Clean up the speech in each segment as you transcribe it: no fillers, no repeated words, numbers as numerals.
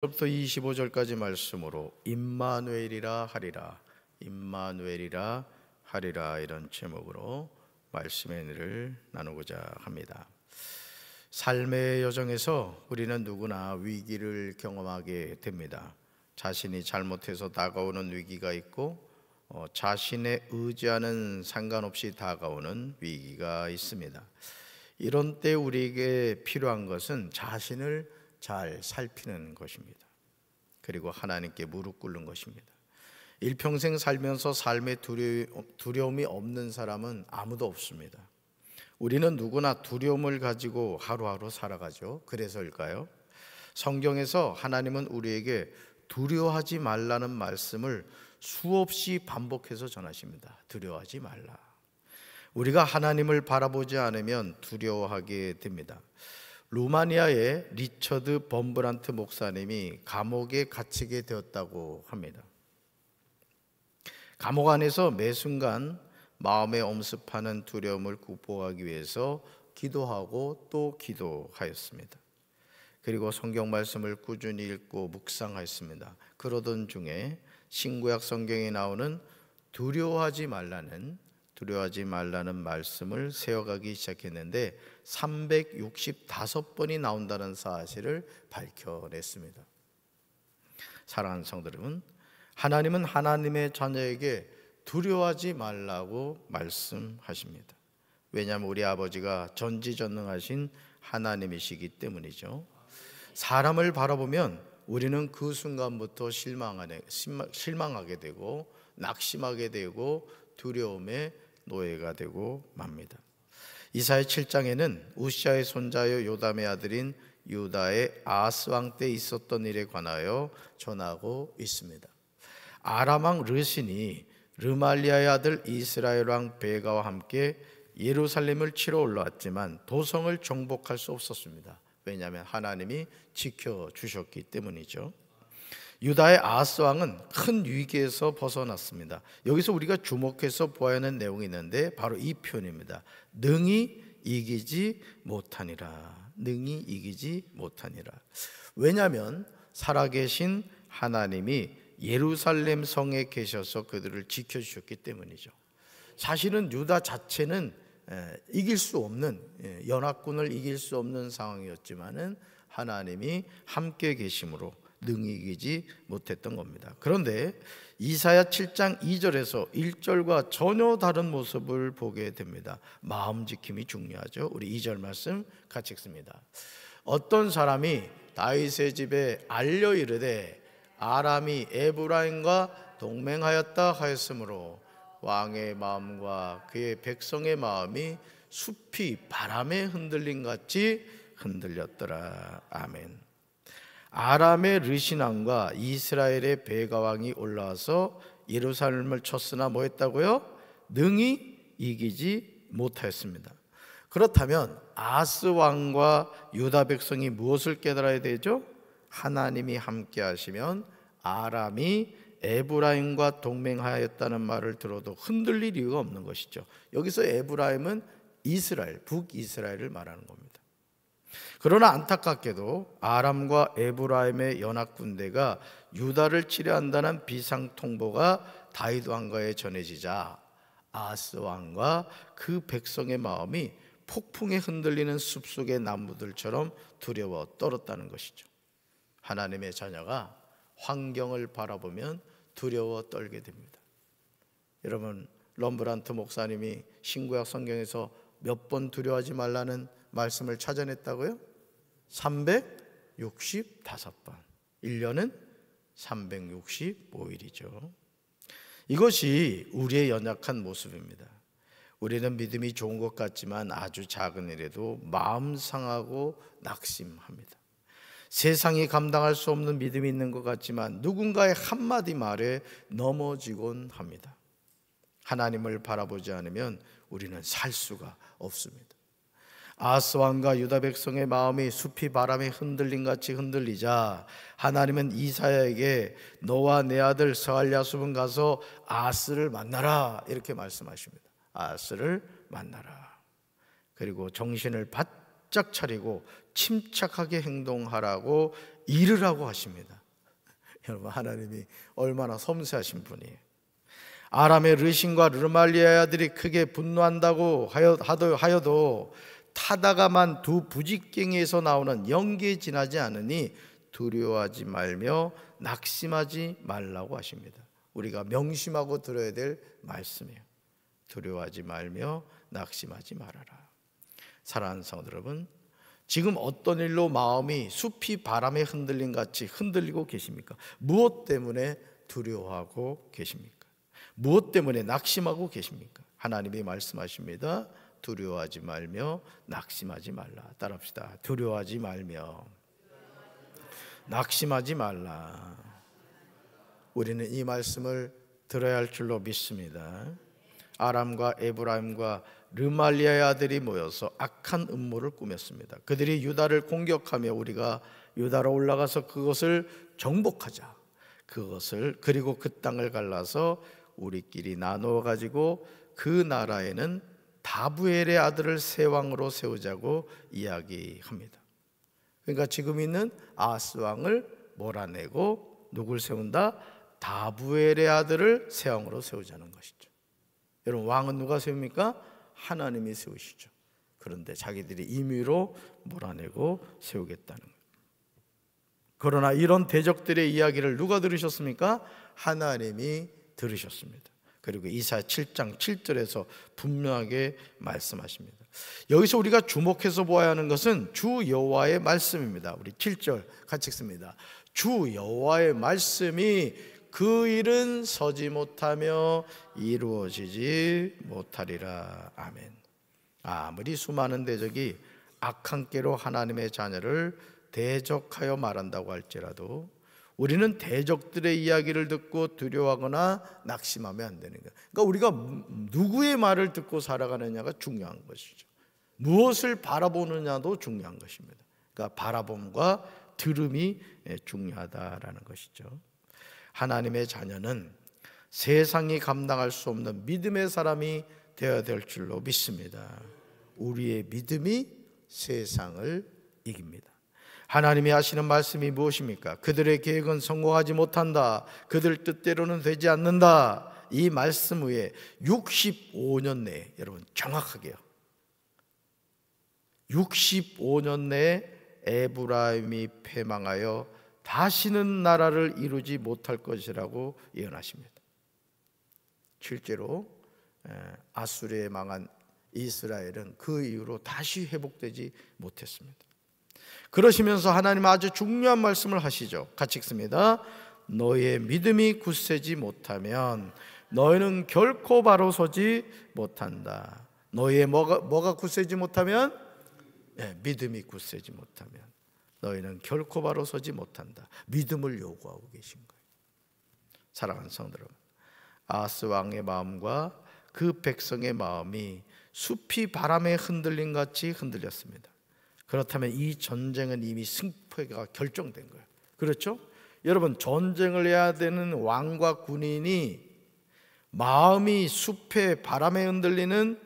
부터 25절까지 말씀으로 임마누엘이라 하리라, 임마누엘이라 하리라, 이런 제목으로 말씀의 은혜를 나누고자 합니다. 삶의 여정에서 우리는 누구나 위기를 경험하게 됩니다. 자신이 잘못해서 다가오는 위기가 있고 자신의 의지와는 상관없이 다가오는 위기가 있습니다. 이런 때 우리에게 필요한 것은 자신을 잘 살피는 것입니다. 그리고 하나님께 무릎 꿇는 것입니다. 일평생 살면서 삶의 두려움이 없는 사람은 아무도 없습니다. 우리는 누구나 두려움을 가지고 하루하루 살아가죠. 그래서일까요? 성경에서 하나님은 우리에게 두려워하지 말라는 말씀을 수없이 반복해서 전하십니다. 두려워하지 말라. 우리가 하나님을 바라보지 않으면 두려워하게 됩니다. 루마니아의 리처드 범브란트 목사님이 감옥에 갇히게 되었다고 합니다. 감옥 안에서 매 순간 마음에 엄습하는 두려움을 극복하기 위해서 기도하고 또 기도하였습니다. 그리고 성경 말씀을 꾸준히 읽고 묵상하였습니다. 그러던 중에 신구약 성경에 나오는 두려워하지 말라는 말씀을 세워가기 시작했는데 365번이 나온다는 사실을 밝혀냈습니다. 사랑하는 성도 여러분, 하나님은 하나님의 자녀에게 두려워하지 말라고 말씀하십니다. 왜냐하면 우리 아버지가 전지전능하신 하나님이시기 때문이죠. 사람을 바라보면 우리는 그 순간부터 실망하게 되고 낙심하게 되고 두려움에 노예가 되고 맙니다. 이사야 7장에는 우시아의 손자여 요담의 아들인 유다의 아하스 왕 때 있었던 일에 관하여 전하고 있습니다. 아람 왕 르신이 르말리아의 아들 이스라엘 왕 베가와 함께 예루살렘을 치러 올라왔지만 도성을 정복할 수 없었습니다. 왜냐하면 하나님이 지켜주셨기 때문이죠. 유다의 아하스 왕은 큰 위기에서 벗어났습니다. 여기서 우리가 주목해서 보아야 하는 내용이 있는데 바로 이 표현입니다. 능히 이기지 못하니라. 능히 이기지 못하니라. 왜냐하면 살아계신 하나님이 예루살렘 성에 계셔서 그들을 지켜주셨기 때문이죠. 사실은 유다 자체는 이길 수 없는, 연합군을 이길 수 없는 상황이었지만은 하나님이 함께 계심으로 능히 이기지 못했던 겁니다. 그런데 이사야 7장 2절에서 1절과 전혀 다른 모습을 보게 됩니다. 마음 지킴이 중요하죠. 우리 2절 말씀 같이 읽습니다. 어떤 사람이 다윗의 집에 알려 이르되 아람이 에브라임과 동맹하였다 하였으므로 왕의 마음과 그의 백성의 마음이 숲이 바람에 흔들림 같이 흔들렸더라. 아멘. 아람의 르신왕과 이스라엘의 베가 왕이 올라와서 예루살렘을 쳤으나 뭐 했다고요? 능히 이기지 못하였습니다. 그렇다면 아하스 왕과 유다 백성이 무엇을 깨달아야 되죠? 하나님이 함께 하시면 아람이 에브라임과 동맹하였다는 말을 들어도 흔들릴 이유가 없는 것이죠. 여기서 에브라임은 이스라엘, 북이스라엘을 말하는 겁니다. 그러나 안타깝게도 아람과 에브라임의 연합군대가 유다를 치려한다는 비상통보가 다윗 왕가에 전해지자 아하스 왕과 그 백성의 마음이 폭풍에 흔들리는 숲속의 나무들처럼 두려워 떨었다는 것이죠. 하나님의 자녀가 환경을 바라보면 두려워 떨게 됩니다. 여러분, 럼브란트 목사님이 신구약 성경에서 몇 번 두려워하지 말라는 말씀을 찾아냈다고요? 365번. 1년은 365일이죠. 이것이 우리의 연약한 모습입니다. 우리는 믿음이 좋은 것 같지만 아주 작은 일에도 마음 상하고 낙심합니다. 세상이 감당할 수 없는 믿음이 있는 것 같지만 누군가의 한마디 말에 넘어지곤 합니다. 하나님을 바라보지 않으면 우리는 살 수가 없습니다. 아하스 왕과 유다 백성의 마음이 숲이 바람에 흔들림 같이 흔들리자 하나님은 이사야에게 너와 내 아들 스알랴숲은 가서 아하스를 만나라 이렇게 말씀하십니다. 아하스를 만나라. 그리고 정신을 바짝 차리고 침착하게 행동하라고 이르라고 하십니다. 여러분, 하나님이 얼마나 섬세하신 분이에요. 아람의 르신과 르말리아의 아들이 크게 분노한다고 하여도 타다가만 두 부직갱이에서 나오는 영기에 지나지 않으니 두려워하지 말며 낙심하지 말라고 하십니다. 우리가 명심하고 들어야 될 말씀이에요. 두려워하지 말며 낙심하지 말아라. 사랑하는 성도 여러분, 지금 어떤 일로 마음이 숲이 바람에 흔들린 같이 흔들리고 계십니까? 무엇 때문에 두려워하고 계십니까? 무엇 때문에 낙심하고 계십니까? 하나님이 말씀하십니다. 두려워하지 말며 낙심하지 말라. 따라합시다. 두려워하지 말며 낙심하지 말라. 우리는 이 말씀을 들어야 할 줄로 믿습니다. 아람과 에브라임과 르말리아의 아들이 모여서 악한 음모를 꾸몄습니다. 그들이 유다를 공격하며 우리가 유다로 올라가서 그것을 정복하자. 그리고 그 땅을 갈라서 우리끼리 나누어 가지고 그 나라에는 다부엘의 아들을 새 왕으로 세우자고 이야기합니다. 그러니까 지금 있는 아하스 왕을 몰아내고 누굴 세운다? 다부엘의 아들을 새 왕으로 세우자는 것이죠. 여러분, 왕은 누가 세웁니까? 하나님이 세우시죠. 그런데 자기들이 임의로 몰아내고 세우겠다는 거예요. 그러나 이런 대적들의 이야기를 누가 들으셨습니까? 하나님이 들으셨습니다. 그리고 이사야 7장 7절에서 분명하게 말씀하십니다. 여기서 우리가 주목해서 보아야 하는 것은 주 여호와의 말씀입니다. 우리 7절 같이 읽습니다. 주 여호와의 말씀이 그 일은 서지 못하며 이루어지지 못하리라. 아멘. 아무리 수많은 대적이 악한 꾀로 하나님의 자녀를 대적하여 말한다고 할지라도 우리는 대적들의 이야기를 듣고 두려워하거나 낙심하면 안 되는 거예요. 그러니까 우리가 누구의 말을 듣고 살아가느냐가 중요한 것이죠. 무엇을 바라보느냐도 중요한 것입니다. 그러니까 바라봄과 들음이 중요하다라는 것이죠. 하나님의 자녀는 세상이 감당할 수 없는 믿음의 사람이 되어야 될 줄로 믿습니다. 우리의 믿음이 세상을 이깁니다. 하나님이 하시는 말씀이 무엇입니까? 그들의 계획은 성공하지 못한다. 그들 뜻대로는 되지 않는다. 이 말씀 후에 65년 내에, 여러분 정확하게요, 65년 내에 에브라임이 패망하여 다시는 나라를 이루지 못할 것이라고 예언하십니다. 실제로 아수르에 망한 이스라엘은 그 이후로 다시 회복되지 못했습니다. 그러시면서 하나님 아주 중요한 말씀을 하시죠. 같이 읽습니다. 너의 믿음이 굳세지 못하면 너희는 결코 바로 서지 못한다. 너의 뭐가 굳세지 못하면? 믿음이 굳세지 못하면 너희는 결코 바로 서지 못한다. 믿음을 요구하고 계신 거예요. 사랑하는 성도 여러분, 아하스 왕의 마음과 그 백성의 마음이 숲이 바람에 흔들린 같이 흔들렸습니다. 그렇다면 이 전쟁은 이미 승패가 결정된 거예요. 그렇죠? 여러분, 전쟁을 해야 되는 왕과 군인이 마음이 숲에 바람에 흔들리는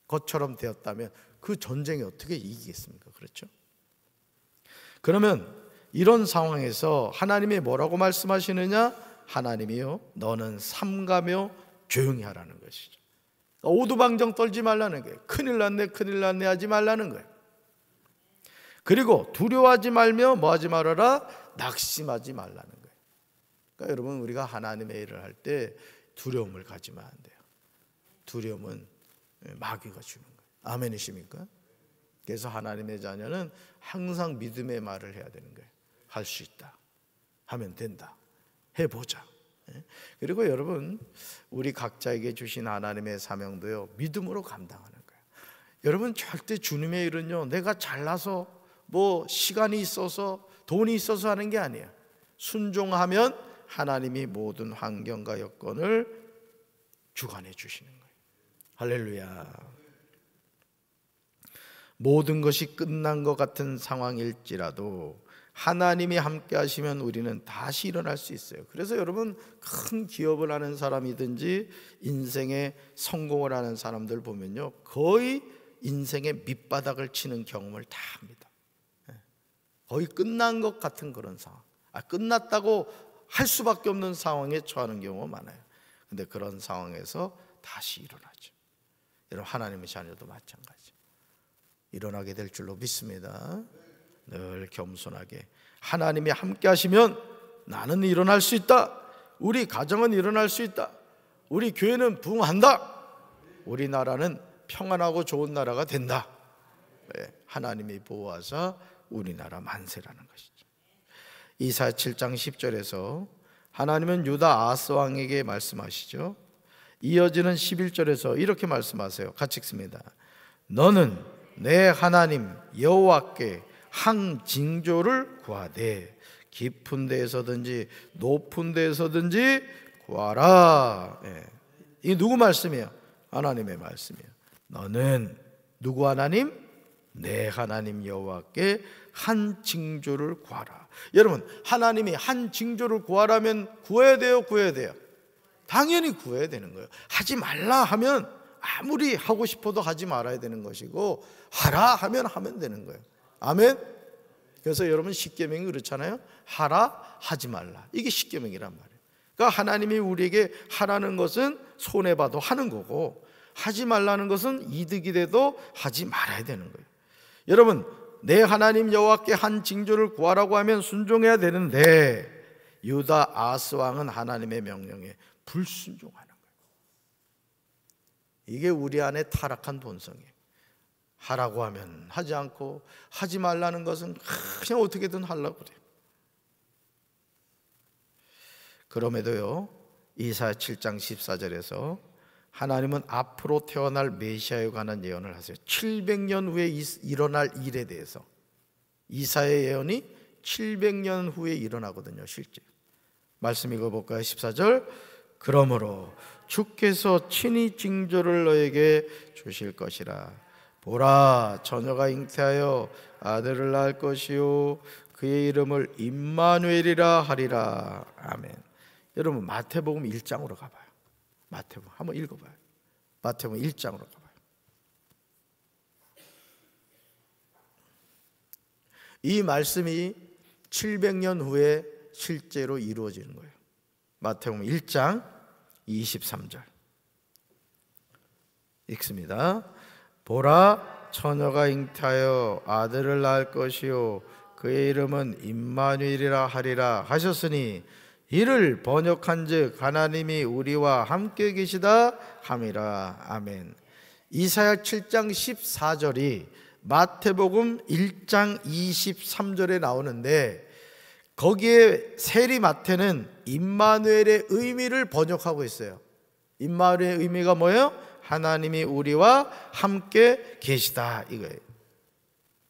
것처럼 되었다면 그 전쟁이 어떻게 이기겠습니까? 그렇죠? 그러면 이런 상황에서 하나님이 뭐라고 말씀하시느냐? 하나님이요, 너는 삼가며 조용히 하라는 것이죠. 오두방정 떨지 말라는 거예요. 큰일 났네, 큰일 났네 하지 말라는 거예요. 그리고 두려워하지 말며 뭐 하지 말아라? 낙심하지 말라는 거예요. 그러니까 여러분, 우리가 하나님의 일을 할 때 두려움을 가지면 안 돼요. 두려움은 마귀가 주는 거예요. 아멘이십니까? 그래서 하나님의 자녀는 항상 믿음의 말을 해야 되는 거예요. 할 수 있다, 하면 된다, 해보자. 그리고 여러분, 우리 각자에게 주신 하나님의 사명도요, 믿음으로 감당하는 거예요. 여러분, 절대 주님의 일은요, 내가 잘나서 뭐 시간이 있어서 돈이 있어서 하는 게 아니에요. 순종하면 하나님이 모든 환경과 여건을 주관해 주시는 거예요. 할렐루야. 모든 것이 끝난 것 같은 상황일지라도 하나님이 함께 하시면 우리는 다시 일어날 수 있어요. 그래서 여러분, 큰 기업을 하는 사람이든지 인생에 성공을 하는 사람들 보면요, 거의 인생의 밑바닥을 치는 경험을 다 합니다. 거의 끝난 것 같은 그런 상황, 끝났다고 할 수밖에 없는 상황에 처하는 경우가 많아요. 근데 그런 상황에서 다시 일어나죠. 여러분, 하나님의 자녀도 마찬가지 일어나게 될 줄로 믿습니다. 늘 겸손하게 하나님이 함께 하시면 나는 일어날 수 있다, 우리 가정은 일어날 수 있다, 우리 교회는 부흥한다, 우리나라는 평안하고 좋은 나라가 된다. 하나님이 보호하사 우리나라 만세라는 것이죠. 이사야 7장 10절에서 하나님은 유다 아스 왕에게 말씀하시죠. 이어지는 11절에서 이렇게 말씀하세요. 같이 읽습니다. 너는 내 하나님 여호와께 항징조를 구하되 깊은 데에서든지 높은 데에서든지 구하라. 이 누구 말씀이에요? 하나님의 말씀이에요. 너는 누구 하나님? 내 하나님 여호와께 한 징조를 구하라. 여러분, 하나님이 한 징조를 구하라면 구해야 돼요, 구해야 돼요? 당연히 구해야 되는 거예요. 하지 말라 하면 아무리 하고 싶어도 하지 말아야 되는 것이고, 하라 하면 하면 되는 거예요. 아멘. 그래서 여러분, 십계명이 그렇잖아요. 하라, 하지 말라, 이게 십계명이란 말이에요. 그러니까 하나님이 우리에게 하라는 것은 손해봐도 하는 거고, 하지 말라는 것은 이득이 돼도 하지 말아야 되는 거예요. 여러분, 내 하나님 여호와께 한 징조를 구하라고 하면 순종해야 되는데, 유다 아스 왕은 하나님의 명령에 불순종하는 거예요. 이게 우리 안에 타락한 본성이에요. 하라고 하면 하지 않고, 하지 말라는 것은 그냥 어떻게든 하려고 그래요. 그럼에도요, 이사야 7장 14절에서 하나님은 앞으로 태어날 메시아에 관한 예언을 하세요. 700년 후에 일어날 일에 대해서. 이사야의 예언이 700년 후에 일어나거든요, 실제. 말씀 읽어볼까요? 14절. 그러므로 주께서 친히 징조를 너에게 주실 것이라. 보라, 처녀가 잉태하여 아들을 낳을 것이요 그의 이름을 임마누엘이라 하리라. 아멘. 여러분, 마태복음 1장으로 가봐요. 마태복음 한번 읽어봐요. 마태복음 1장으로 가봐요. 이 말씀이 700년 후에 실제로 이루어지는 거예요. 마태복음 1장 23절 읽습니다. 보라, 처녀가 잉태하여 아들을 낳을 것이요 그의 이름은 임마누엘이라 하리라 하셨으니 이를 번역한즉 하나님이 우리와 함께 계시다 함이라. 아멘. 이사야 7장 14절이 마태복음 1장 23절에 나오는데, 거기에 세리 마태는 임마누엘의 의미를 번역하고 있어요. 임마누엘의 의미가 뭐예요? 하나님이 우리와 함께 계시다, 이거예요.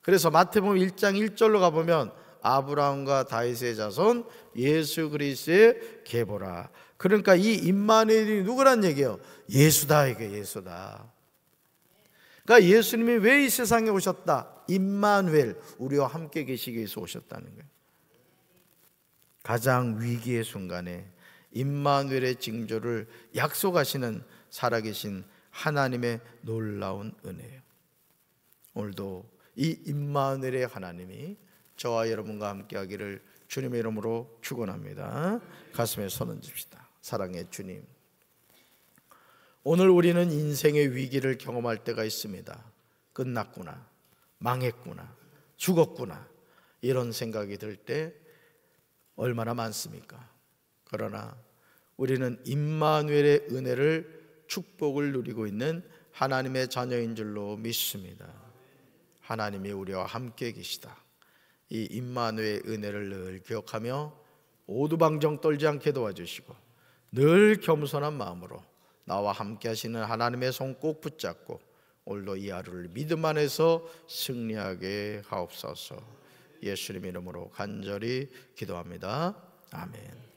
그래서 마태복음 1장 1절로 가보면 아브라함과 다윗의 자손 예수 그리스도의 계보라. 그러니까 이 임마누엘이 누구란 얘기예요? 예수다, 이게 예수다. 그러니까 예수님이 왜 이 세상에 오셨다? 임마누엘, 우리와 함께 계시기 위해서 오셨다는 거예요. 가장 위기의 순간에 임마누엘의 징조를 약속하시는 살아계신 하나님의 놀라운 은혜예요. 오늘도 이 임마누엘의 하나님이 저와 여러분과 함께 하기를 주님의 이름으로 축원합니다. 가슴에 손 얹읍시다. 사랑의 주님, 오늘 우리는 인생의 위기를 경험할 때가 있습니다. 끝났구나, 망했구나, 죽었구나, 이런 생각이 들 때 얼마나 많습니까? 그러나 우리는 임마누엘의 은혜를, 축복을 누리고 있는 하나님의 자녀인 줄로 믿습니다. 하나님이 우리와 함께 계시다, 이 임마누엘의 은혜를 늘 기억하며 오두방정 떨지 않게 도와주시고 늘 겸손한 마음으로 나와 함께 하시는 하나님의 손 꼭 붙잡고 오늘도 이 하루를 믿음 안에서 승리하게 하옵소서. 예수님 이름으로 간절히 기도합니다. 아멘.